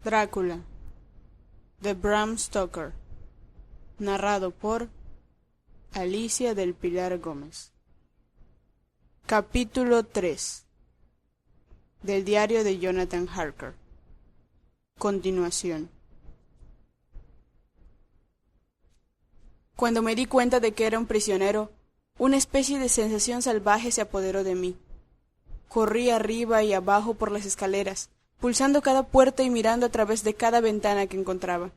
Drácula, de Bram Stoker, narrado por Alicia del Pilar Gómez. Capítulo 3 del diario de Jonathan Harker. Continuación. Cuando me di cuenta de que era un prisionero, una especie de sensación salvaje se apoderó de mí. Corrí arriba y abajo por las escaleras, pulsando cada puerta y mirando a través de cada ventana que encontraba.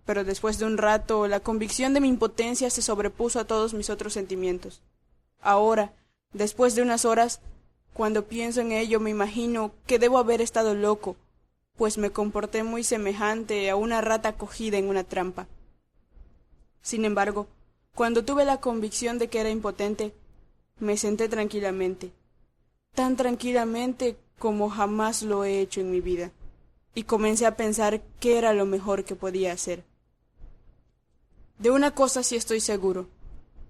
Pero después de un rato, la convicción de mi impotencia se sobrepuso a todos mis otros sentimientos. Ahora, después de unas horas, cuando pienso en ello me imagino que debo haber estado loco, pues me comporté muy semejante a una rata cogida en una trampa. Sin embargo, cuando tuve la convicción de que era impotente, me senté tranquilamente, tan tranquilamente como jamás lo he hecho en mi vida, y comencé a pensar qué era lo mejor que podía hacer. De una cosa sí estoy seguro,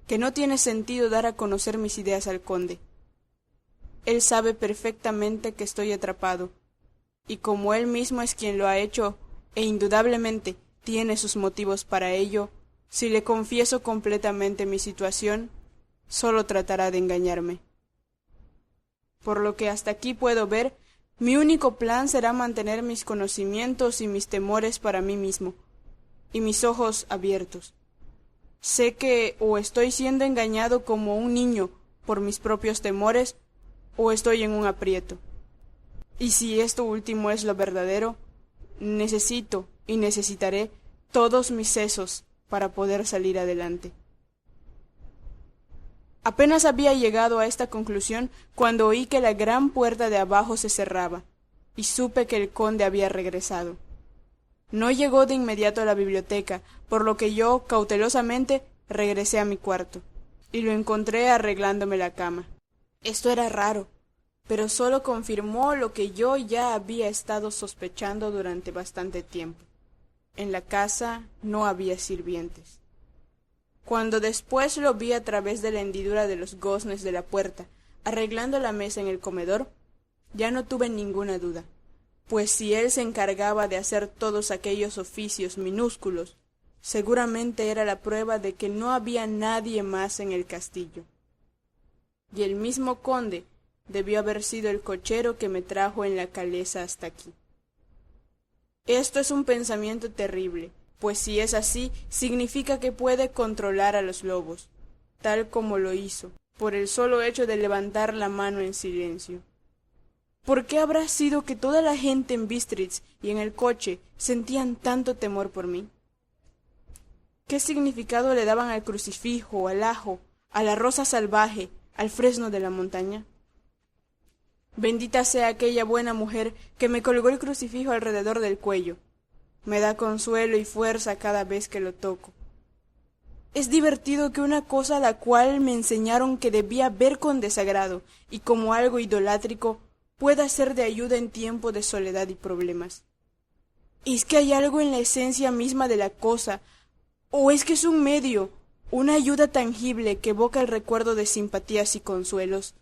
que no tiene sentido dar a conocer mis ideas al conde. Él sabe perfectamente que estoy atrapado, y como él mismo es quien lo ha hecho, e indudablemente tiene sus motivos para ello, si le confieso completamente mi situación, solo tratará de engañarme. Por lo que hasta aquí puedo ver, mi único plan será mantener mis conocimientos y mis temores para mí mismo, y mis ojos abiertos. Sé que o estoy siendo engañado como un niño por mis propios temores, o estoy en un aprieto. Y si esto último es lo verdadero, necesito y necesitaré todos mis sesos para poder salir adelante. Apenas había llegado a esta conclusión cuando oí que la gran puerta de abajo se cerraba, y supe que el conde había regresado. No llegó de inmediato a la biblioteca, por lo que yo, cautelosamente, regresé a mi cuarto, y lo encontré arreglándome la cama. Esto era raro, pero solo confirmó lo que yo ya había estado sospechando durante bastante tiempo. En la casa no había sirvientes. Cuando después lo vi a través de la hendidura de los goznes de la puerta, arreglando la mesa en el comedor, ya no tuve ninguna duda, pues si él se encargaba de hacer todos aquellos oficios minúsculos, seguramente era la prueba de que no había nadie más en el castillo. Y el mismo conde debió haber sido el cochero que me trajo en la calesa hasta aquí. Esto es un pensamiento terrible, pues si es así, significa que puede controlar a los lobos, tal como lo hizo, por el solo hecho de levantar la mano en silencio. ¿Por qué habrá sido que toda la gente en Bistritz y en el coche sentían tanto temor por mí? ¿Qué significado le daban al crucifijo, al ajo, a la rosa salvaje, al fresno de la montaña? Bendita sea aquella buena mujer que me colgó el crucifijo alrededor del cuello. Me da consuelo y fuerza cada vez que lo toco. Es divertido que una cosa a la cual me enseñaron que debía ver con desagrado y como algo idolátrico pueda ser de ayuda en tiempo de soledad y problemas. ¿Es que hay algo en la esencia misma de la cosa, o es que es un medio, una ayuda tangible que evoca el recuerdo de simpatías y consuelos?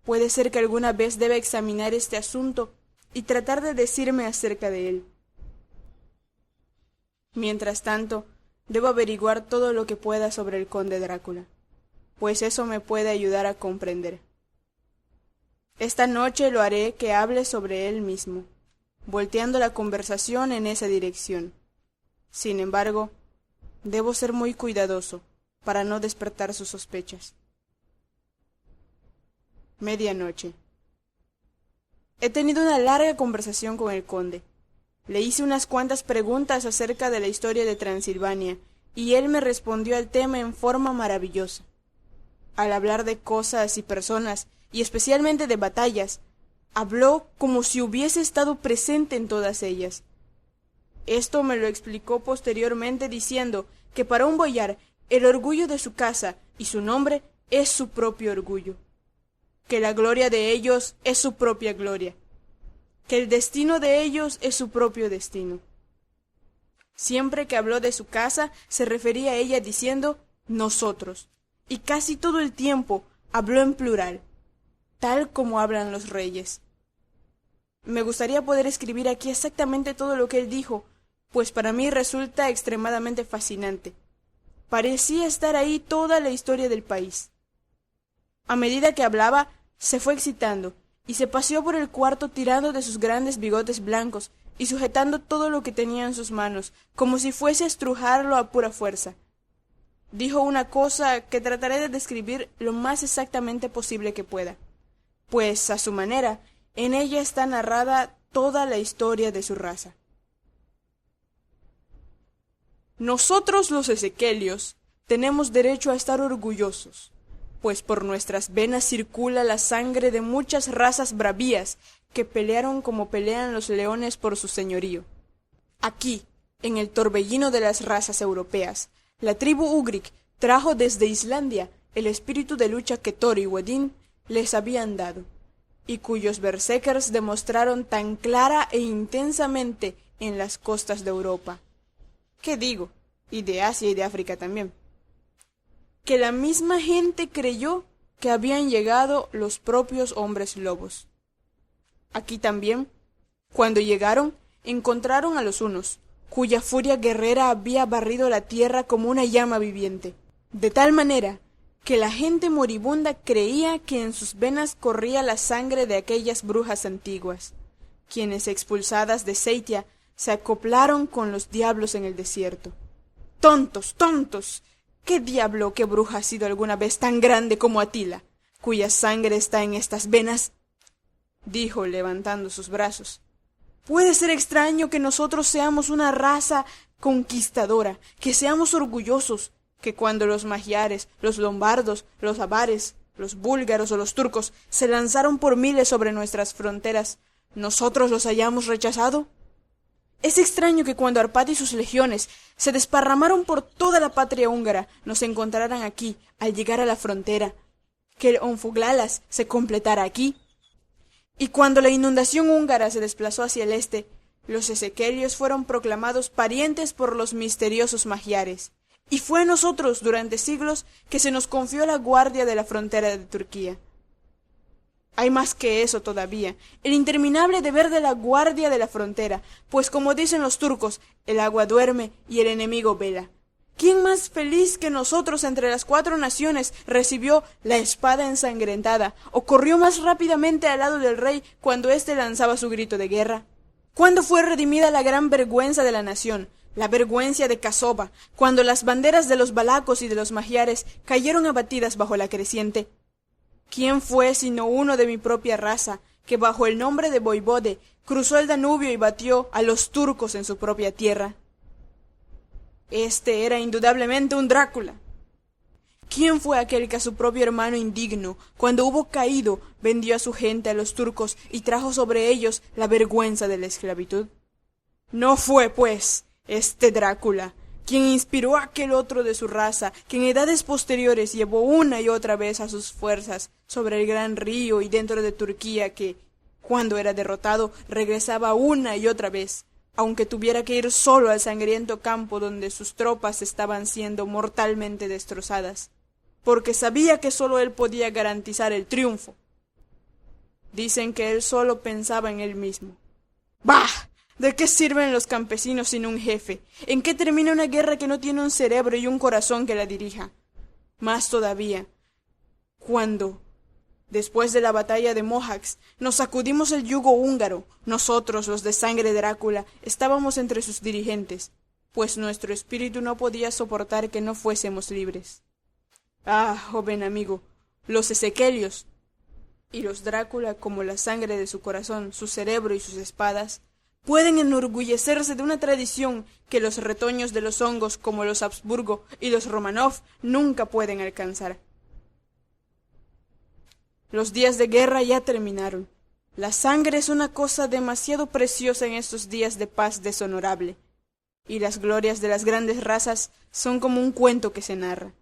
Puede ser que alguna vez deba examinar este asunto y tratar de decirme acerca de él. Mientras tanto, debo averiguar todo lo que pueda sobre el conde Drácula, pues eso me puede ayudar a comprender. Esta noche lo haré que hable sobre él mismo, volteando la conversación en esa dirección. Sin embargo, debo ser muy cuidadoso para no despertar sus sospechas. Medianoche. He tenido una larga conversación con el conde. Le hice unas cuantas preguntas acerca de la historia de Transilvania, y él me respondió al tema en forma maravillosa. Al hablar de cosas y personas, y especialmente de batallas, habló como si hubiese estado presente en todas ellas. Esto me lo explicó posteriormente diciendo que para un boyar el orgullo de su casa y su nombre es su propio orgullo, que la gloria de ellos es su propia gloria, que el destino de ellos es su propio destino. Siempre que habló de su casa, se refería a ella diciendo nosotros, y casi todo el tiempo habló en plural, tal como hablan los reyes. Me gustaría poder escribir aquí exactamente todo lo que él dijo, pues para mí resulta extremadamente fascinante. Parecía estar ahí toda la historia del país. A medida que hablaba, se fue excitando, y se paseó por el cuarto tirando de sus grandes bigotes blancos y sujetando todo lo que tenía en sus manos, como si fuese a estrujarlo a pura fuerza. Dijo una cosa que trataré de describir lo más exactamente posible que pueda, pues, a su manera, en ella está narrada toda la historia de su raza. Nosotros los ezequelios tenemos derecho a estar orgullosos, pues por nuestras venas circula la sangre de muchas razas bravías que pelearon como pelean los leones por su señorío. Aquí, en el torbellino de las razas europeas, la tribu Ugric trajo desde Islandia el espíritu de lucha que Thor y Odín les habían dado, y cuyos berserkers demostraron tan clara e intensamente en las costas de Europa. ¿Qué digo? Y de Asia y de África también. Que la misma gente creyó que habían llegado los propios hombres lobos. Aquí también, cuando llegaron, encontraron a los hunos, cuya furia guerrera había barrido la tierra como una llama viviente, de tal manera que la gente moribunda creía que en sus venas corría la sangre de aquellas brujas antiguas, quienes expulsadas de Seitia se acoplaron con los diablos en el desierto. ¡Tontos, tontos! ¿Qué diablo o qué bruja ha sido alguna vez tan grande como Atila, cuya sangre está en estas venas? Dijo, levantando sus brazos. Puede ser extraño que nosotros seamos una raza conquistadora, que seamos orgullosos, que cuando los magiares, los lombardos, los avares, los búlgaros o los turcos se lanzaron por miles sobre nuestras fronteras, nosotros los hayamos rechazado. Es extraño que cuando Arpad y sus legiones se desparramaron por toda la patria húngara, nos encontraran aquí, al llegar a la frontera, que el Onfuglalas se completara aquí. Y cuando la inundación húngara se desplazó hacia el este, los ezequelios fueron proclamados parientes por los misteriosos magiares, y fue a nosotros durante siglos que se nos confió la guardia de la frontera de Turquía. Hay más que eso todavía, el interminable deber de la guardia de la frontera, pues como dicen los turcos, el agua duerme y el enemigo vela. ¿Quién más feliz que nosotros entre las 4 naciones recibió la espada ensangrentada, o corrió más rápidamente al lado del rey cuando éste lanzaba su grito de guerra? ¿Cuándo fue redimida la gran vergüenza de la nación, la vergüenza de Kasova, cuando las banderas de los valacos y de los magiares cayeron abatidas bajo la creciente? ¿Quién fue sino uno de mi propia raza, que bajo el nombre de Voivode cruzó el Danubio y batió a los turcos en su propia tierra? Este era indudablemente un Drácula. ¿Quién fue aquel que a su propio hermano indigno, cuando hubo caído, vendió a su gente a los turcos y trajo sobre ellos la vergüenza de la esclavitud? No fue, pues, este Drácula quien inspiró a aquel otro de su raza, que en edades posteriores llevó una y otra vez a sus fuerzas sobre el gran río y dentro de Turquía, que, cuando era derrotado, regresaba una y otra vez, aunque tuviera que ir solo al sangriento campo donde sus tropas estaban siendo mortalmente destrozadas, porque sabía que solo él podía garantizar el triunfo. Dicen que él solo pensaba en él mismo. ¡Bah! ¿De qué sirven los campesinos sin un jefe? ¿En qué termina una guerra que no tiene un cerebro y un corazón que la dirija? Más todavía, cuando, después de la batalla de Mohacs, nos sacudimos el yugo húngaro, nosotros, los de sangre de Drácula, estábamos entre sus dirigentes, pues nuestro espíritu no podía soportar que no fuésemos libres. Ah, joven amigo, los ezequelios y los Drácula, como la sangre de su corazón, su cerebro y sus espadas, pueden enorgullecerse de una tradición que los retoños de los hongos como los Habsburgo y los Romanov nunca pueden alcanzar. Los días de guerra ya terminaron. La sangre es una cosa demasiado preciosa en estos días de paz deshonorable, y las glorias de las grandes razas son como un cuento que se narra.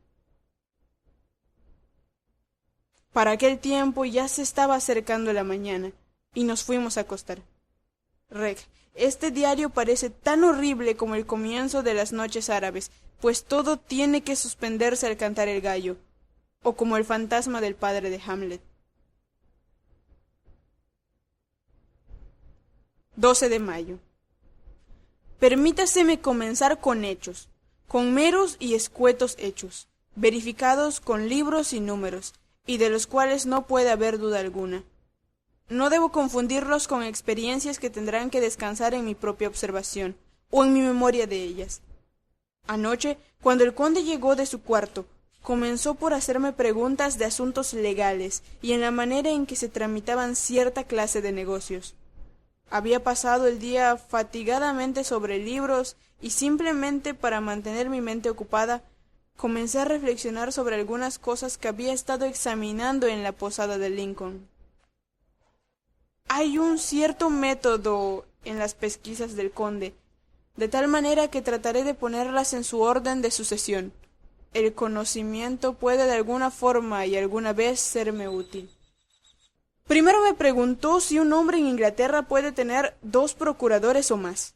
Para aquel tiempo ya se estaba acercando la mañana, y nos fuimos a acostar. Reg, este diario parece tan horrible como el comienzo de las noches árabes, pues todo tiene que suspenderse al cantar el gallo, o como el fantasma del padre de Hamlet. 12 de mayo. Permítaseme comenzar con hechos, con meros y escuetos hechos, verificados con libros y números, y de los cuales no puede haber duda alguna. No debo confundirlos con experiencias que tendrán que descansar en mi propia observación, o en mi memoria de ellas. Anoche, cuando el conde llegó de su cuarto, comenzó por hacerme preguntas de asuntos legales y en la manera en que se tramitaban cierta clase de negocios. Había pasado el día fatigadamente sobre libros y simplemente para mantener mi mente ocupada, comencé a reflexionar sobre algunas cosas que había estado examinando en la posada de Lincoln. Hay un cierto método en las pesquisas del conde, de tal manera que trataré de ponerlas en su orden de sucesión. El conocimiento puede de alguna forma y alguna vez serme útil. Primero me preguntó si un hombre en Inglaterra puede tener 2 procuradores o más.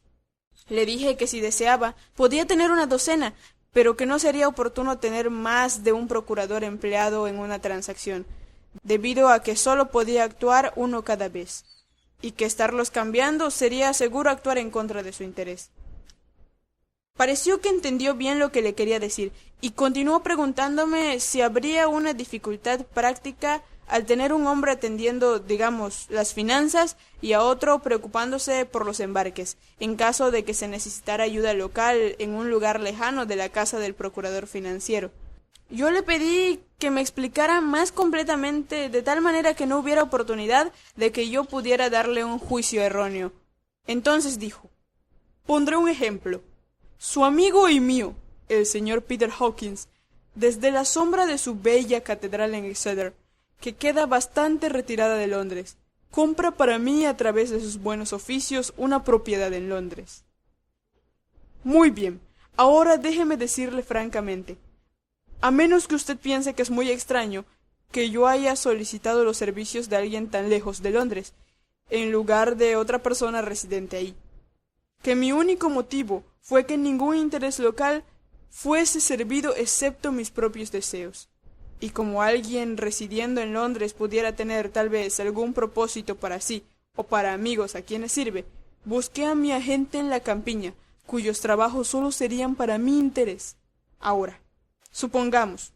Le dije que si deseaba, podía tener una docena, pero que no sería oportuno tener más de un procurador empleado en una transacción, debido a que sólo podía actuar uno cada vez, y que estarlos cambiando sería seguro actuar en contra de su interés. Pareció que entendió bien lo que le quería decir, y continuó preguntándome si habría una dificultad práctica al tener un hombre atendiendo, digamos, las finanzas y a otro preocupándose por los embarques, en caso de que se necesitara ayuda local en un lugar lejano de la casa del procurador financiero. Yo le pedí que me explicara más completamente, de tal manera que no hubiera oportunidad de que yo pudiera darle un juicio erróneo. Entonces dijo: «Pondré un ejemplo. Su amigo y mío, el señor Peter Hawkins, desde la sombra de su bella catedral en Exeter, que queda bastante retirada de Londres, compra para mí a través de sus buenos oficios una propiedad en Londres». Muy bien, ahora déjeme decirle francamente, a menos que usted piense que es muy extraño que yo haya solicitado los servicios de alguien tan lejos de Londres, en lugar de otra persona residente ahí, que mi único motivo fue que ningún interés local fuese servido excepto mis propios deseos, y como alguien residiendo en Londres pudiera tener tal vez algún propósito para sí o para amigos a quienes sirve, busqué a mi agente en la campiña, cuyos trabajos solo serían para mi interés. Ahora, supongamos,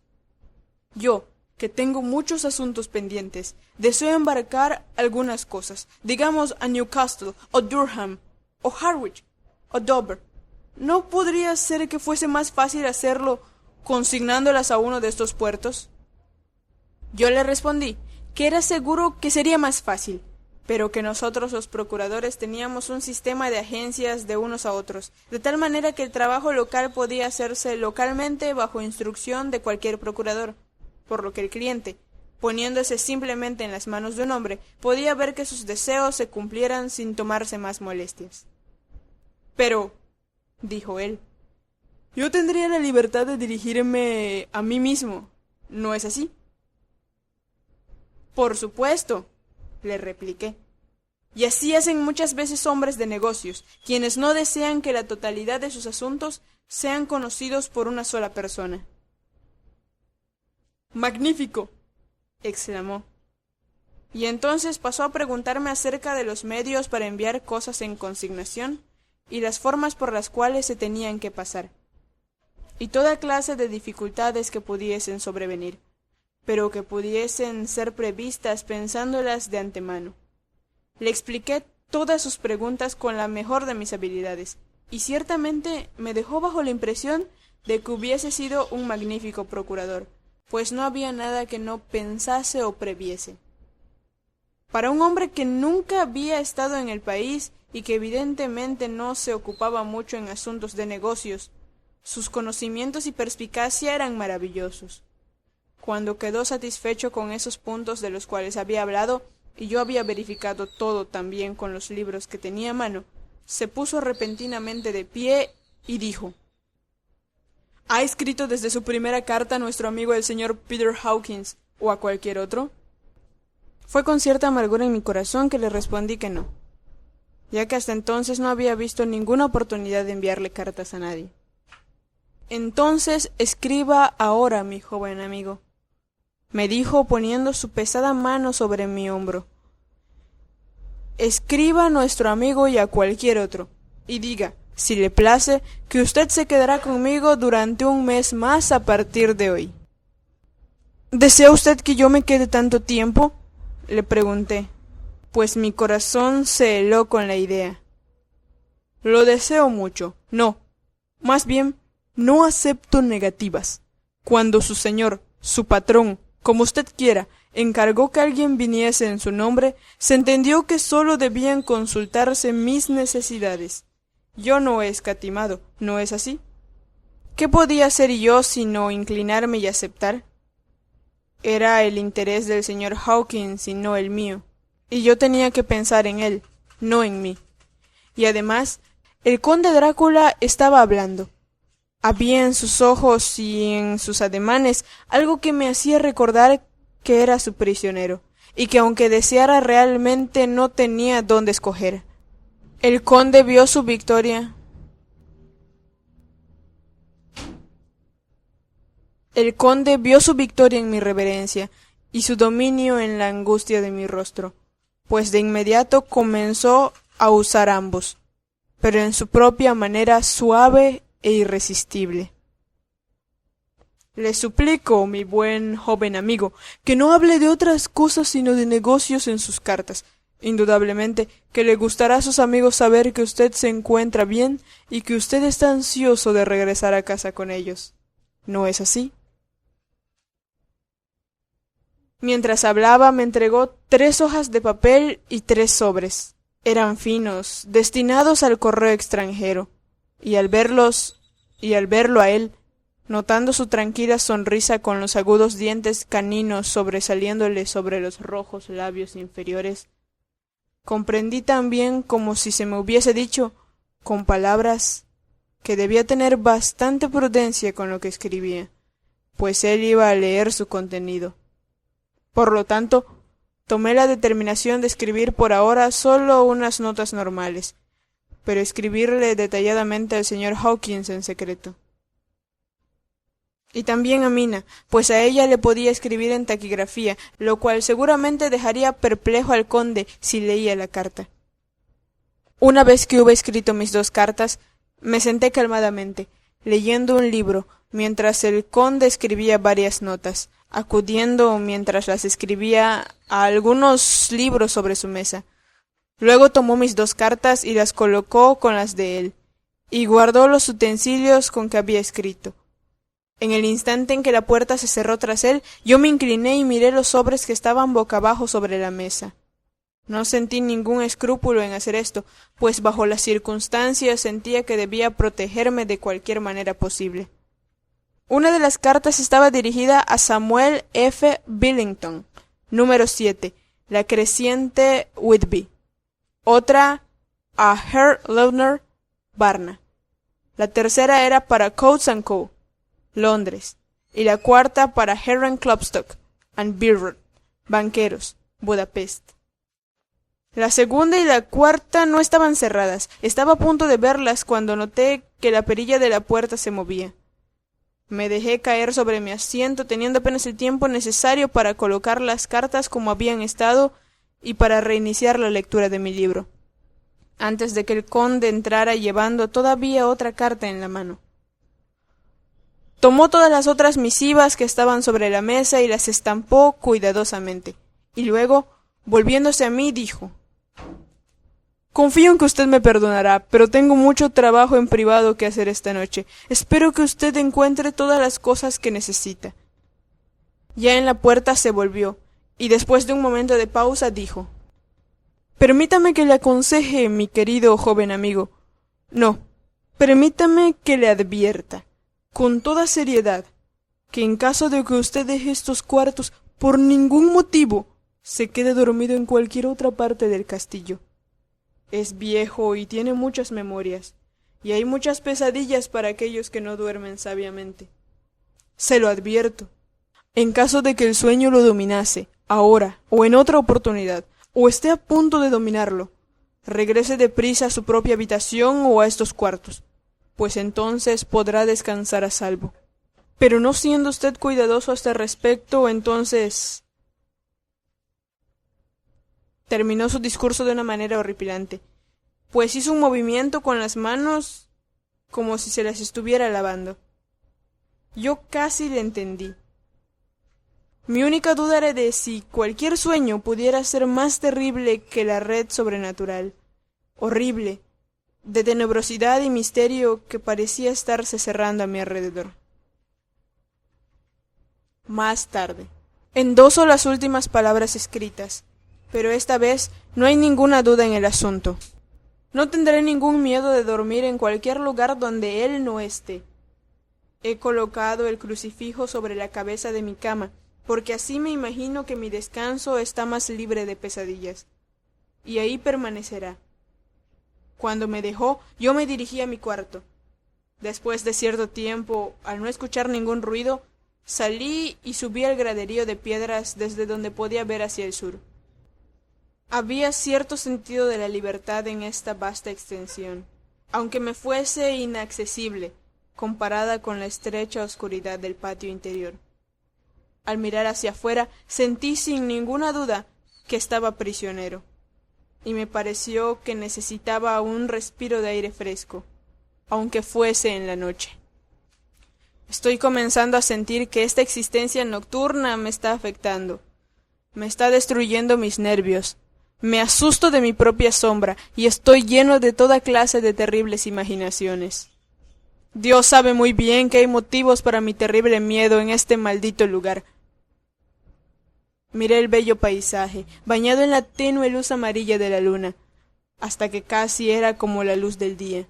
yo, que tengo muchos asuntos pendientes, deseo embarcar algunas cosas, digamos a Newcastle, o Durham, o Harwich, o Dover. ¿No podría ser que fuese más fácil hacerlo consignándolas a uno de estos puertos? Yo le respondí que era seguro que sería más fácil, pero que nosotros los procuradores teníamos un sistema de agencias de unos a otros, de tal manera que el trabajo local podía hacerse localmente bajo instrucción de cualquier procurador, por lo que el cliente, poniéndose simplemente en las manos de un hombre, podía ver que sus deseos se cumplieran sin tomarse más molestias. «Pero», dijo él, «yo tendría la libertad de dirigirme a mí mismo, ¿no es así?» «Por supuesto», le repliqué. «Y así hacen muchas veces hombres de negocios, quienes no desean que la totalidad de sus asuntos sean conocidos por una sola persona». «Magnífico», exclamó. Y entonces pasó a preguntarme acerca de los medios para enviar cosas en consignación y las formas por las cuales se tenían que pasar, y toda clase de dificultades que pudiesen sobrevenir, pero que pudiesen ser previstas pensándolas de antemano. Le expliqué todas sus preguntas con la mejor de mis habilidades, y ciertamente me dejó bajo la impresión de que hubiese sido un magnífico procurador, pues no había nada que no pensase o previese. Para un hombre que nunca había estado en el país y que evidentemente no se ocupaba mucho en asuntos de negocios, sus conocimientos y perspicacia eran maravillosos. Cuando quedó satisfecho con esos puntos de los cuales había hablado, y yo había verificado todo también con los libros que tenía a mano, se puso repentinamente de pie y dijo: «¿Ha escrito desde su primera carta a nuestro amigo el señor Peter Hawkins o a cualquier otro?» Fue con cierta amargura en mi corazón que le respondí que no, ya que hasta entonces no había visto ninguna oportunidad de enviarle cartas a nadie. «Entonces escriba ahora, mi joven amigo», me dijo poniendo su pesada mano sobre mi hombro. escriba a nuestro amigo y a cualquier otro, y diga, si le place, que usted se quedará conmigo durante un mes más a partir de hoy. ¿Desea usted que yo me quede tanto tiempo?, le pregunté, pues mi corazón se heló con la idea. Lo deseo mucho. No, más bien, no acepto negativas. Cuando su señor, su patrón, como usted quiera, encargó que alguien viniese en su nombre, se entendió que sólo debían consultarse mis necesidades. Yo no he escatimado, ¿no es así? ¿Qué podía hacer yo sino inclinarme y aceptar? Era el interés del señor Hawkins y no el mío, y yo tenía que pensar en él, no en mí. Y además, el conde Drácula estaba hablando. Había en sus ojos y en sus ademanes algo que me hacía recordar que era su prisionero, y que aunque deseara realmente no tenía dónde escoger. El conde vio su victoria. El conde vio su victoria en mi reverencia y su dominio en la angustia de mi rostro, pues de inmediato comenzó a usar ambos, pero en su propia manera suave e irresistible. Le suplico, mi buen joven amigo, que no hable de otras cosas sino de negocios en sus cartas. Indudablemente que le gustará a sus amigos saber que usted se encuentra bien y que usted está ansioso de regresar a casa con ellos. ¿No es así? Mientras hablaba me entregó 3 hojas de papel y 3 sobres. Eran finos, destinados al correo extranjero, y al verlo a él, notando su tranquila sonrisa con los agudos dientes caninos sobresaliéndole sobre los rojos labios inferiores, comprendí también, como si se me hubiese dicho, con palabras, que debía tener bastante prudencia con lo que escribía, pues él iba a leer su contenido. Por lo tanto, tomé la determinación de escribir por ahora solo unas notas normales, pero escribirle detalladamente al señor Hawkins en secreto. Y también a Mina, pues a ella le podía escribir en taquigrafía, lo cual seguramente dejaría perplejo al conde si leía la carta. Una vez que hube escrito mis 2 cartas, me senté calmadamente, leyendo un libro, mientras el conde escribía varias notas, acudiendo mientras las escribía a algunos libros sobre su mesa. Luego tomó mis 2 cartas y las colocó con las de él, y guardó los utensilios con que había escrito. En el instante en que la puerta se cerró tras él, yo me incliné y miré los sobres que estaban boca abajo sobre la mesa. No sentí ningún escrúpulo en hacer esto, pues bajo las circunstancias sentía que debía protegerme de cualquier manera posible. Una de las cartas estaba dirigida a Samuel F. Billington, número 7, La Creciente, Whitby. Otra a Herr Leonard Barna. La tercera era para Coates & Co., Londres, y la cuarta para Heron Klopstock and Birrod, banqueros, Budapest. La segunda y la cuarta no estaban cerradas. Estaba a punto de verlas cuando noté que la perilla de la puerta se movía. Me dejé caer sobre mi asiento, teniendo apenas el tiempo necesario para colocar las cartas como habían estado y para reiniciar la lectura de mi libro, antes de que el conde entrara llevando todavía otra carta en la mano. Tomó todas las otras misivas que estaban sobre la mesa y las estampó cuidadosamente, y luego, volviéndose a mí, dijo: «Confío en que usted me perdonará, pero tengo mucho trabajo en privado que hacer esta noche. Espero que usted encuentre todas las cosas que necesita». Ya en la puerta se volvió, y después de un momento de pausa dijo: «Permítame que le aconseje, mi querido joven amigo. No, permítame que le advierta, con toda seriedad, que en caso de que usted deje estos cuartos por ningún motivo, se quede dormido en cualquier otra parte del castillo. Es viejo y tiene muchas memorias, y hay muchas pesadillas para aquellos que no duermen sabiamente. Se lo advierto. En caso de que el sueño lo dominase, ahora o en otra oportunidad, o esté a punto de dominarlo, regrese deprisa a su propia habitación o a estos cuartos, pues entonces podrá descansar a salvo. Pero no siendo usted cuidadoso a este respecto, entonces... Terminó su discurso de una manera horripilante, pues hizo un movimiento con las manos como si se las estuviera lavando. Yo casi le entendí. Mi única duda era de si cualquier sueño pudiera ser más terrible que la red sobrenatural, horrible, de tenebrosidad y misterio que parecía estarse cerrando a mi alrededor. Más tarde. Endoso las últimas palabras escritas, pero esta vez no hay ninguna duda en el asunto. No tendré ningún miedo de dormir en cualquier lugar donde él no esté. He colocado el crucifijo sobre la cabeza de mi cama, porque así me imagino que mi descanso está más libre de pesadillas, y ahí permanecerá. Cuando me dejó, yo me dirigí a mi cuarto. Después de cierto tiempo, al no escuchar ningún ruido, salí y subí al graderío de piedras desde donde podía ver hacia el sur. Había cierto sentido de la libertad en esta vasta extensión, aunque me fuese inaccesible, comparada con la estrecha oscuridad del patio interior. Al mirar hacia afuera, sentí sin ninguna duda que estaba prisionero, y me pareció que necesitaba un respiro de aire fresco, aunque fuese en la noche. Estoy comenzando a sentir que esta existencia nocturna me está afectando, me está destruyendo mis nervios, me asusto de mi propia sombra y estoy lleno de toda clase de terribles imaginaciones. Dios sabe muy bien que hay motivos para mi terrible miedo en este maldito lugar. Miré el bello paisaje, bañado en la tenue luz amarilla de la luna, hasta que casi era como la luz del día.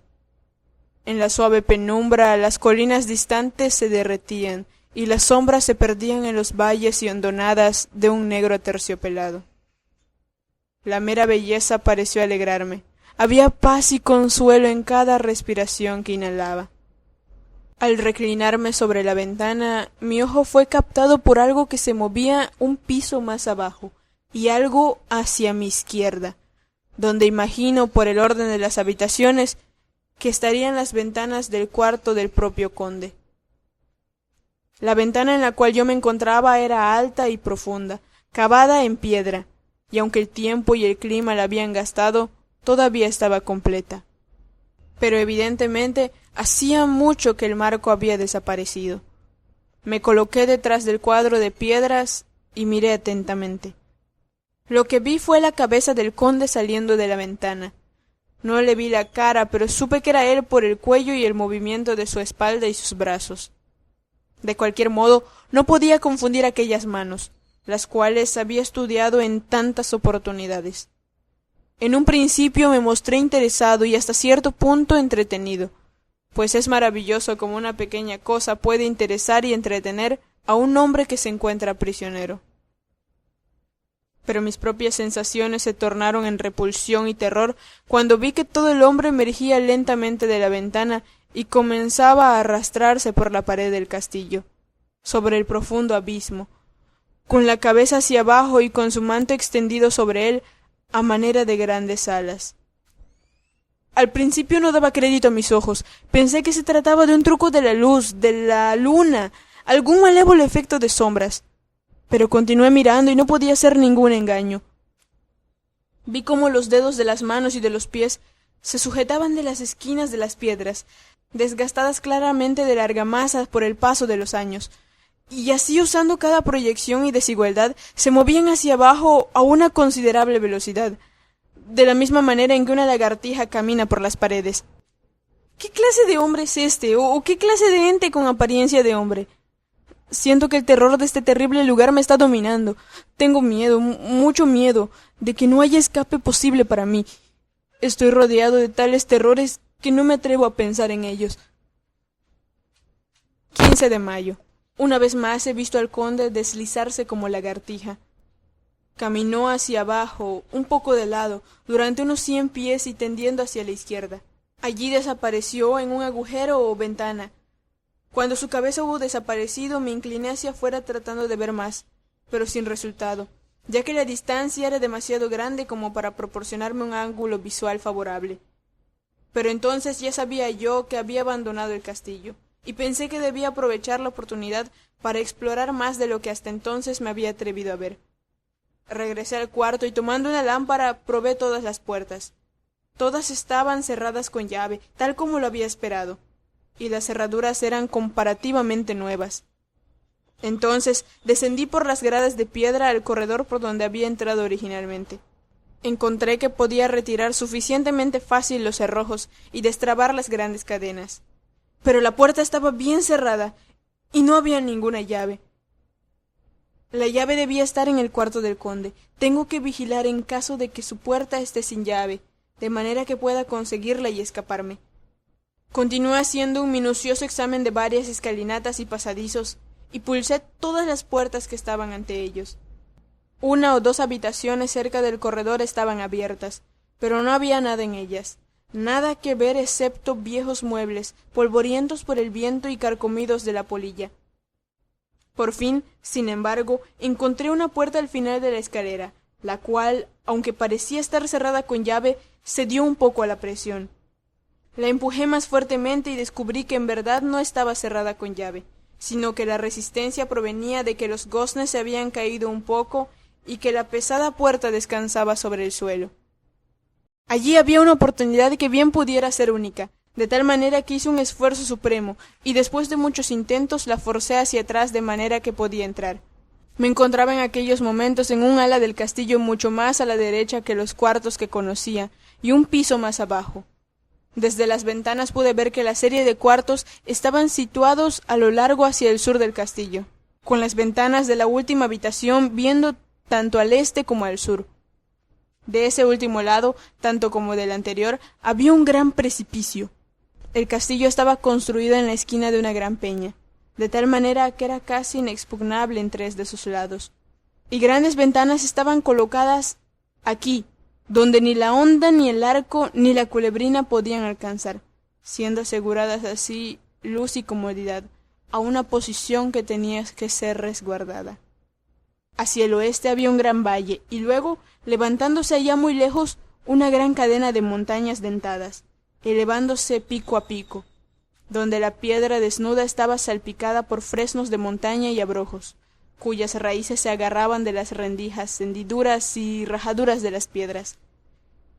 En la suave penumbra las colinas distantes se derretían y las sombras se perdían en los valles y hondonadas de un negro aterciopelado. La mera belleza pareció alegrarme. Había paz y consuelo en cada respiración que inhalaba. Al reclinarme sobre la ventana, mi ojo fue captado por algo que se movía un piso más abajo y algo hacia mi izquierda, donde imagino por el orden de las habitaciones que estarían las ventanas del cuarto del propio conde. La ventana en la cual yo me encontraba era alta y profunda, cavada en piedra, y aunque el tiempo y el clima la habían gastado, todavía estaba completa. Pero evidentemente hacía mucho que el marco había desaparecido. Me coloqué detrás del cuadro de piedras y miré atentamente. Lo que vi fue la cabeza del conde saliendo de la ventana. No le vi la cara, pero supe que era él por el cuello y el movimiento de su espalda y sus brazos. De cualquier modo, no podía confundir aquellas manos, las cuales había estudiado en tantas oportunidades. En un principio me mostré interesado y hasta cierto punto entretenido, pues es maravilloso cómo una pequeña cosa puede interesar y entretener a un hombre que se encuentra prisionero. Pero mis propias sensaciones se tornaron en repulsión y terror cuando vi que todo el hombre emergía lentamente de la ventana y comenzaba a arrastrarse por la pared del castillo, sobre el profundo abismo, con la cabeza hacia abajo y con su manto extendido sobre él a manera de grandes alas. Al principio no daba crédito a mis ojos. Pensé que se trataba de un truco de la luz, de la luna, algún malévolo efecto de sombras. Pero continué mirando y no podía ser ningún engaño. Vi cómo los dedos de las manos y de los pies se sujetaban de las esquinas de las piedras, desgastadas claramente de la argamasa por el paso de los años, y así usando cada proyección y desigualdad, se movían hacia abajo a una considerable velocidad, de la misma manera en que una lagartija camina por las paredes. ¿Qué clase de hombre es este? ¿O qué clase de ente con apariencia de hombre? Siento que el terror de este terrible lugar me está dominando. Tengo miedo, mucho miedo, de que no haya escape posible para mí. Estoy rodeado de tales terrores que no me atrevo a pensar en ellos. 15 de mayo. Una vez más he visto al conde deslizarse como lagartija. Caminó hacia abajo, un poco de lado, durante unos 100 pies y tendiendo hacia la izquierda. Allí desapareció en un agujero o ventana. Cuando su cabeza hubo desaparecido, me incliné hacia afuera tratando de ver más, pero sin resultado, ya que la distancia era demasiado grande como para proporcionarme un ángulo visual favorable. Pero entonces ya sabía yo que había abandonado el castillo, y pensé que debía aprovechar la oportunidad para explorar más de lo que hasta entonces me había atrevido a ver. Regresé al cuarto y tomando una lámpara probé todas las puertas. Todas estaban cerradas con llave, tal como lo había esperado, y las cerraduras eran comparativamente nuevas. Entonces descendí por las gradas de piedra al corredor por donde había entrado originalmente. Encontré que podía retirar suficientemente fácil los cerrojos y destrabar las grandes cadenas. Pero la puerta estaba bien cerrada y no había ninguna llave. La llave debía estar en el cuarto del conde. Tengo que vigilar en caso de que su puerta esté sin llave, de manera que pueda conseguirla y escaparme. Continué haciendo un minucioso examen de varias escalinatas y pasadizos, y pulsé todas las puertas que estaban ante ellos. 1 o 2 habitaciones cerca del corredor estaban abiertas, pero no había nada en ellas, nada que ver excepto viejos muebles, polvorientos por el viento y carcomidos de la polilla. Por fin, sin embargo, encontré una puerta al final de la escalera, la cual, aunque parecía estar cerrada con llave, cedió un poco a la presión. La empujé más fuertemente y descubrí que en verdad no estaba cerrada con llave, sino que la resistencia provenía de que los goznes se habían caído un poco y que la pesada puerta descansaba sobre el suelo. Allí había una oportunidad que bien pudiera ser única, de tal manera que hice un esfuerzo supremo, y después de muchos intentos la forcé hacia atrás de manera que podía entrar. Me encontraba en aquellos momentos en un ala del castillo mucho más a la derecha que los cuartos que conocía, y un piso más abajo. Desde las ventanas pude ver que la serie de cuartos estaban situados a lo largo hacia el sur del castillo, con las ventanas de la última habitación viendo tanto al este como al sur. De ese último lado, tanto como del anterior, había un gran precipicio. El castillo estaba construido en la esquina de una gran peña, de tal manera que era casi inexpugnable en 3 de sus lados, y grandes ventanas estaban colocadas aquí, donde ni la honda, ni el arco, ni la culebrina podían alcanzar, siendo aseguradas así luz y comodidad a una posición que tenía que ser resguardada. Hacia el oeste había un gran valle, y luego, levantándose allá muy lejos, una gran cadena de montañas dentadas, elevándose pico a pico, donde la piedra desnuda estaba salpicada por fresnos de montaña y abrojos, cuyas raíces se agarraban de las rendijas, hendiduras y rajaduras de las piedras.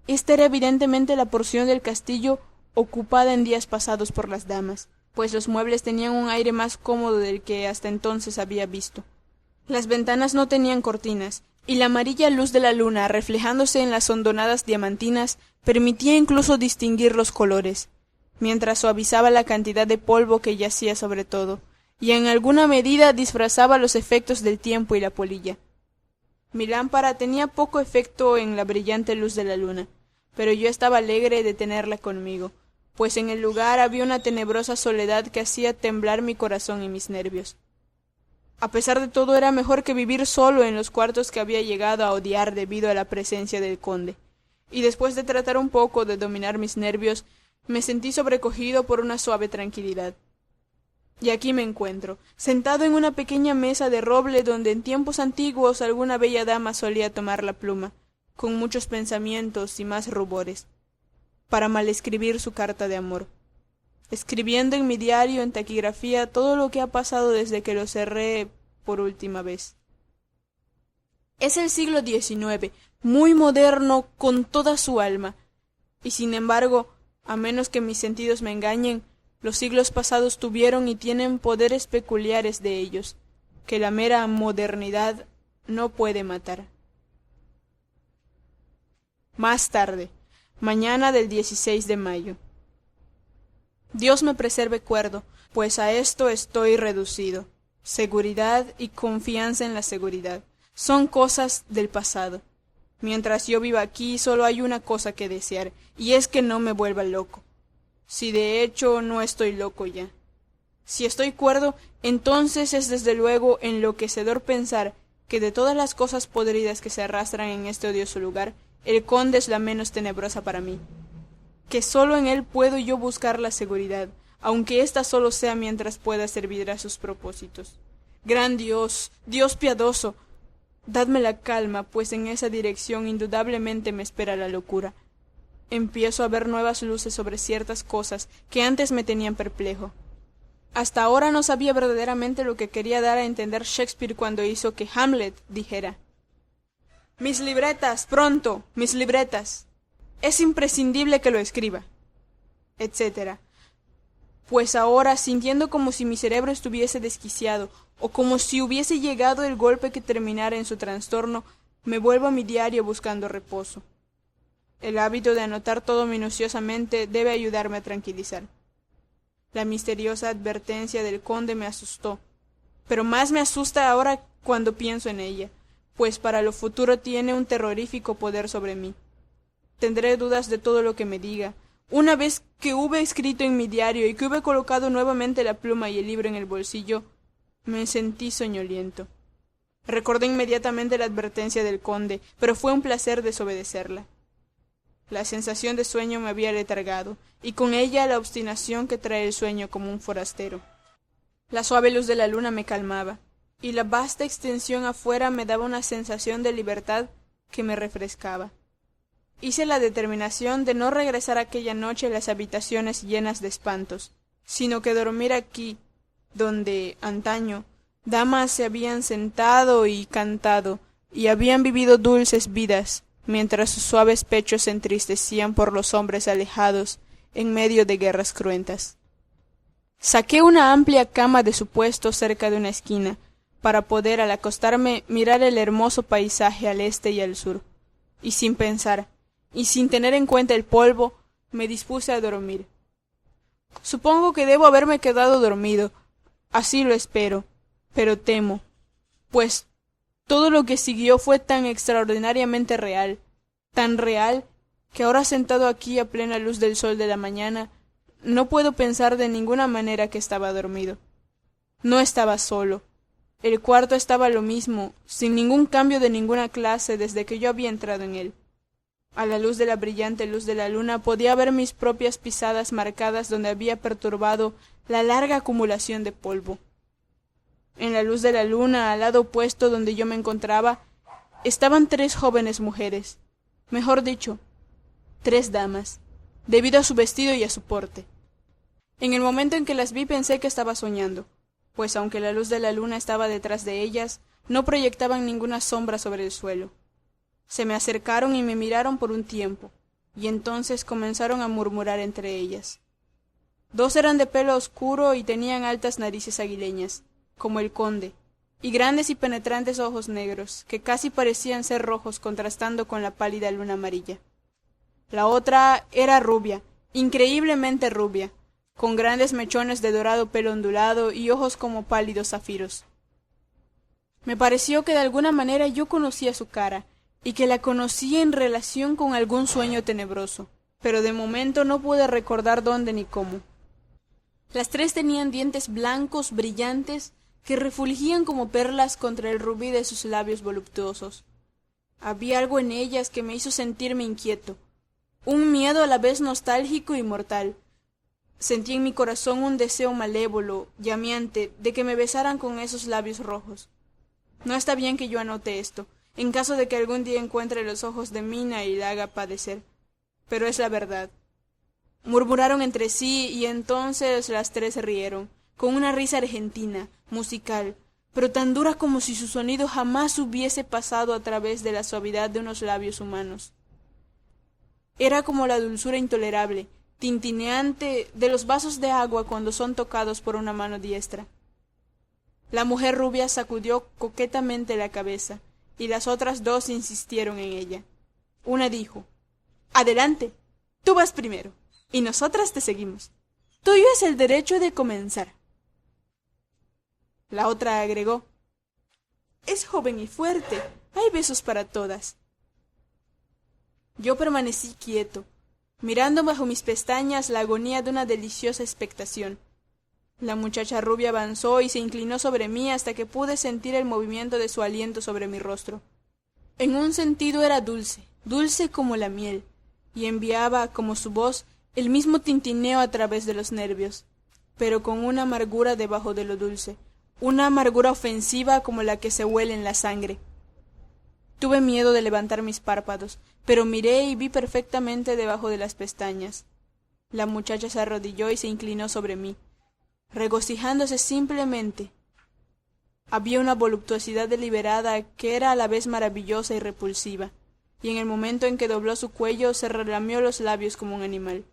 Esta era evidentemente la porción del castillo ocupada en días pasados por las damas, pues los muebles tenían un aire más cómodo del que hasta entonces había visto. Las ventanas no tenían cortinas, y la amarilla luz de la luna, reflejándose en las hondonadas diamantinas, permitía incluso distinguir los colores, mientras suavizaba la cantidad de polvo que yacía sobre todo, y en alguna medida disfrazaba los efectos del tiempo y la polilla. Mi lámpara tenía poco efecto en la brillante luz de la luna, pero yo estaba alegre de tenerla conmigo, pues en el lugar había una tenebrosa soledad que hacía temblar mi corazón y mis nervios. A pesar de todo, era mejor que vivir solo en los cuartos que había llegado a odiar debido a la presencia del conde, y después de tratar un poco de dominar mis nervios, me sentí sobrecogido por una suave tranquilidad. Y aquí me encuentro, sentado en una pequeña mesa de roble donde en tiempos antiguos alguna bella dama solía tomar la pluma, con muchos pensamientos y más rubores, para malescribir su carta de amor, escribiendo en mi diario en taquigrafía todo lo que ha pasado desde que lo cerré por última vez. Es el siglo XIX, muy moderno con toda su alma, y sin embargo, a menos que mis sentidos me engañen, los siglos pasados tuvieron y tienen poderes peculiares de ellos, que la mera modernidad no puede matar. Más tarde, mañana del 16 de mayo. Dios me preserve cuerdo, pues a esto estoy reducido. Seguridad y confianza en la seguridad son cosas del pasado. Mientras yo viva aquí solo hay una cosa que desear, y es que no me vuelva loco. Si de hecho no estoy loco ya. Si estoy cuerdo, entonces es desde luego enloquecedor pensar que de todas las cosas podridas que se arrastran en este odioso lugar, el conde es la menos tenebrosa para mí. Que solo en él puedo yo buscar la seguridad, aunque ésta solo sea mientras pueda servir a sus propósitos. Gran Dios, Dios piadoso, dadme la calma, pues en esa dirección indudablemente me espera la locura. Empiezo a ver nuevas luces sobre ciertas cosas que antes me tenían perplejo. Hasta ahora no sabía verdaderamente lo que quería dar a entender Shakespeare cuando hizo que Hamlet dijera: Mis libretas, pronto, mis libretas. Es imprescindible que lo escriba, etcétera. Pues ahora, sintiendo como si mi cerebro estuviese desquiciado, o como si hubiese llegado el golpe que terminara en su trastorno, me vuelvo a mi diario buscando reposo. El hábito de anotar todo minuciosamente debe ayudarme a tranquilizar. La misteriosa advertencia del conde me asustó, pero más me asusta ahora cuando pienso en ella, pues para lo futuro tiene un terrorífico poder sobre mí. Tendré dudas de todo lo que me diga. Una vez que hube escrito en mi diario y que hube colocado nuevamente la pluma y el libro en el bolsillo, me sentí soñoliento. Recordé inmediatamente la advertencia del conde, pero fue un placer desobedecerla. La sensación de sueño me había letargado, y con ella la obstinación que trae el sueño como un forastero. La suave luz de la luna me calmaba, y la vasta extensión afuera me daba una sensación de libertad que me refrescaba. Hice la determinación de no regresar aquella noche a las habitaciones llenas de espantos, sino que dormir aquí, donde, antaño, damas se habían sentado y cantado, y habían vivido dulces vidas, mientras sus suaves pechos se entristecían por los hombres alejados en medio de guerras cruentas. Saqué una amplia cama de su puesto cerca de una esquina, para poder al acostarme mirar el hermoso paisaje al este y al sur, y sin pensar, y sin tener en cuenta el polvo, me dispuse a dormir. Supongo que debo haberme quedado dormido, así lo espero, pero temo, pues todo lo que siguió fue tan extraordinariamente real, tan real, que ahora sentado aquí a plena luz del sol de la mañana, no puedo pensar de ninguna manera que estaba dormido. No estaba solo. El cuarto estaba lo mismo, sin ningún cambio de ninguna clase desde que yo había entrado en él. A la luz de la brillante luz de la luna podía ver mis propias pisadas marcadas donde había perturbado la larga acumulación de polvo. En la luz de la luna, al lado opuesto donde yo me encontraba, estaban 3 jóvenes mujeres, mejor dicho, 3 damas, debido a su vestido y a su porte. En el momento en que las vi pensé que estaba soñando, pues aunque la luz de la luna estaba detrás de ellas, no proyectaban ninguna sombra sobre el suelo. Se me acercaron y me miraron por un tiempo, y entonces comenzaron a murmurar entre ellas. 2 eran de pelo oscuro y tenían altas narices aguileñas, como el conde, y grandes y penetrantes ojos negros, que casi parecían ser rojos contrastando con la pálida luna amarilla. La otra era rubia, increíblemente rubia, con grandes mechones de dorado pelo ondulado y ojos como pálidos zafiros. Me pareció que de alguna manera yo conocía su cara, y que la conocía en relación con algún sueño tenebroso, pero de momento no pude recordar dónde ni cómo. Las 3 tenían dientes blancos, brillantes, que refulgían como perlas contra el rubí de sus labios voluptuosos. Había algo en ellas que me hizo sentirme inquieto, un miedo a la vez nostálgico y mortal. Sentí en mi corazón un deseo malévolo, llameante, de que me besaran con esos labios rojos. No está bien que yo anote esto, en caso de que algún día encuentre los ojos de Mina y la haga padecer, pero es la verdad. Murmuraron entre sí y entonces las 3 se rieron, con una risa argentina, musical, pero tan dura como si su sonido jamás hubiese pasado a través de la suavidad de unos labios humanos. Era como la dulzura intolerable, tintineante de los vasos de agua cuando son tocados por una mano diestra. La mujer rubia sacudió coquetamente la cabeza, y las otras 2 insistieron en ella. Una dijo: «Adelante, tú vas primero, y nosotras te seguimos. Tuyo es el derecho de comenzar». La otra agregó: «Es joven y fuerte, hay besos para todas». Yo permanecí quieto, mirando bajo mis pestañas la agonía de una deliciosa expectación. La muchacha rubia avanzó y se inclinó sobre mí hasta que pude sentir el movimiento de su aliento sobre mi rostro. En un sentido era dulce, dulce como la miel, y enviaba, como su voz, el mismo tintineo a través de los nervios, pero con una amargura debajo de lo dulce, una amargura ofensiva como la que se huele en la sangre. Tuve miedo de levantar mis párpados, pero miré y vi perfectamente debajo de las pestañas. La muchacha se arrodilló y se inclinó sobre mí, regocijándose simplemente. Había una voluptuosidad deliberada que era a la vez maravillosa y repulsiva, y en el momento en que dobló su cuello se relamió los labios como un animal,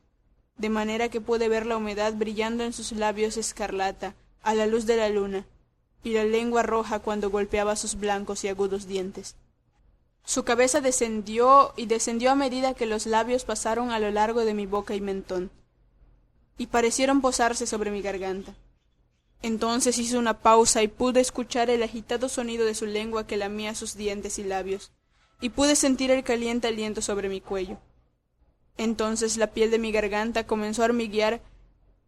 de manera que pude ver la humedad brillando en sus labios escarlata a la luz de la luna, y la lengua roja cuando golpeaba sus blancos y agudos dientes. Su cabeza descendió y descendió a medida que los labios pasaron a lo largo de mi boca y mentón, y parecieron posarse sobre mi garganta. Entonces hizo una pausa y pude escuchar el agitado sonido de su lengua que lamía sus dientes y labios, y pude sentir el caliente aliento sobre mi cuello. Entonces la piel de mi garganta comenzó a hormiguear,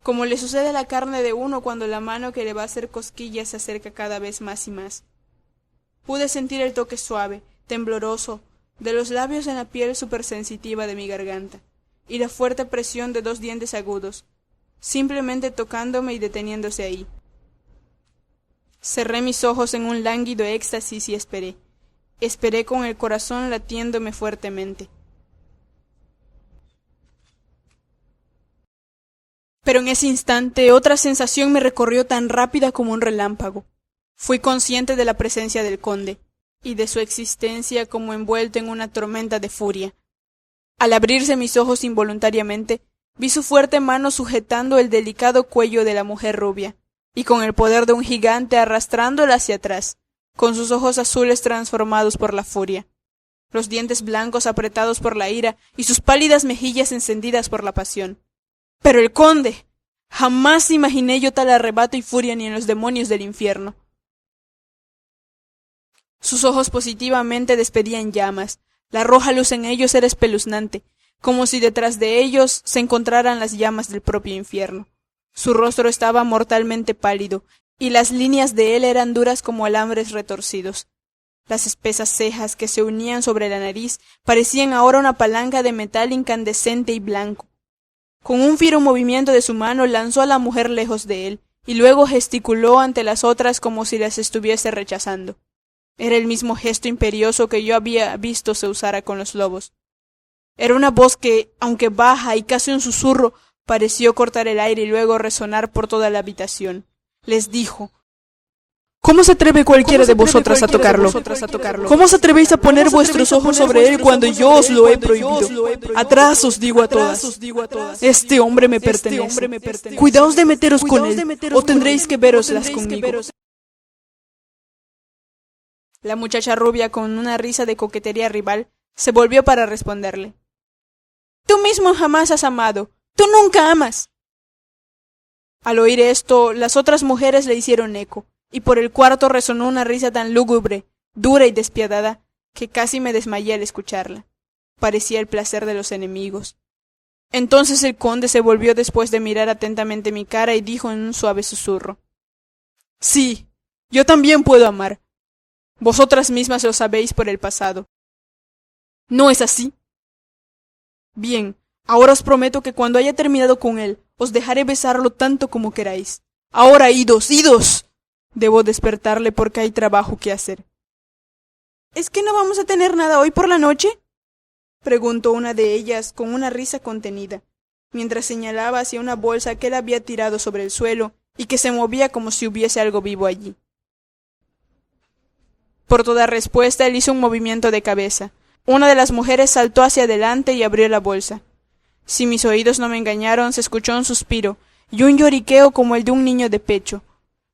como le sucede a la carne de uno cuando la mano que le va a hacer cosquillas se acerca cada vez más y más. Pude sentir el toque suave, tembloroso, de los labios en la piel supersensitiva de mi garganta, y la fuerte presión de 2 dientes agudos, simplemente tocándome y deteniéndose ahí. Cerré mis ojos en un lánguido éxtasis y esperé. Esperé con el corazón latiéndome fuertemente. Pero en ese instante otra sensación me recorrió tan rápida como un relámpago. Fui consciente de la presencia del conde, y de su existencia como envuelto en una tormenta de furia. Al abrirse mis ojos involuntariamente, vi su fuerte mano sujetando el delicado cuello de la mujer rubia, y con el poder de un gigante arrastrándola hacia atrás, con sus ojos azules transformados por la furia, los dientes blancos apretados por la ira y sus pálidas mejillas encendidas por la pasión. ¡Pero el conde! Jamás imaginé yo tal arrebato y furia ni en los demonios del infierno. Sus ojos positivamente despedían llamas, la roja luz en ellos era espeluznante, como si detrás de ellos se encontraran las llamas del propio infierno. Su rostro estaba mortalmente pálido, y las líneas de él eran duras como alambres retorcidos. Las espesas cejas que se unían sobre la nariz parecían ahora una palanca de metal incandescente y blanco. Con un fiero movimiento de su mano lanzó a la mujer lejos de él, y luego gesticuló ante las otras como si las estuviese rechazando. Era el mismo gesto imperioso que yo había visto se usara con los lobos. Era una voz que, aunque baja y casi un susurro, pareció cortar el aire y luego resonar por toda la habitación. Les dijo: ¿Cómo se atreve cualquiera de vosotras a tocarlo? ¿Cómo os atrevéis a poner vuestros ojos sobre él cuando yo os lo he prohibido? Atrás os digo a todas. Este hombre me pertenece. Cuidaos de meteros con él, o tendréis que veroslas conmigo. La muchacha rubia, con una risa de coquetería rival, se volvió para responderle: Tú mismo jamás has amado. ¡Tú nunca amas! Al oír esto, las otras mujeres le hicieron eco, y por el cuarto resonó una risa tan lúgubre, dura y despiadada, que casi me desmayé al escucharla. Parecía el placer de los enemigos. Entonces el conde se volvió después de mirar atentamente mi cara y dijo en un suave susurro: Sí, yo también puedo amar. Vosotras mismas lo sabéis por el pasado. ¿No es así? Bien, ahora os prometo que cuando haya terminado con él, os dejaré besarlo tanto como queráis. Ahora idos, idos. Debo despertarle porque hay trabajo que hacer. ¿Es que no vamos a tener nada hoy por la noche?, preguntó una de ellas con una risa contenida, mientras señalaba hacia una bolsa que él había tirado sobre el suelo y que se movía como si hubiese algo vivo allí. Por toda respuesta él hizo un movimiento de cabeza. Una de las mujeres saltó hacia adelante y abrió la bolsa. Si mis oídos no me engañaron, se escuchó un suspiro y un lloriqueo como el de un niño de pecho.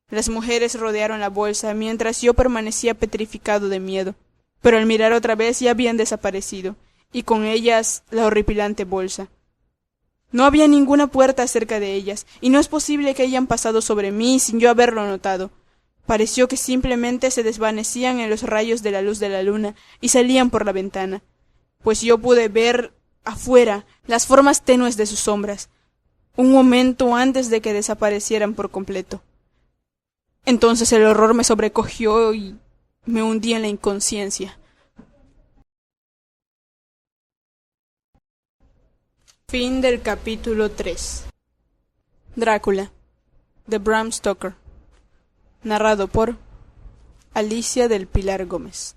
Las mujeres rodearon la bolsa, mientras yo permanecía petrificado de miedo, pero al mirar otra vez ya habían desaparecido, y con ellas la horripilante bolsa. No había ninguna puerta cerca de ellas, y no es posible que hayan pasado sobre mí sin yo haberlo notado. Pareció que simplemente se desvanecían en los rayos de la luz de la luna y salían por la ventana, pues yo pude ver afuera las formas tenues de sus sombras, un momento antes de que desaparecieran por completo. Entonces el horror me sobrecogió y me hundí en la inconsciencia. Fin del capítulo 3. Drácula, de Bram Stoker. Narrado por Alicia del Pilar Gómez.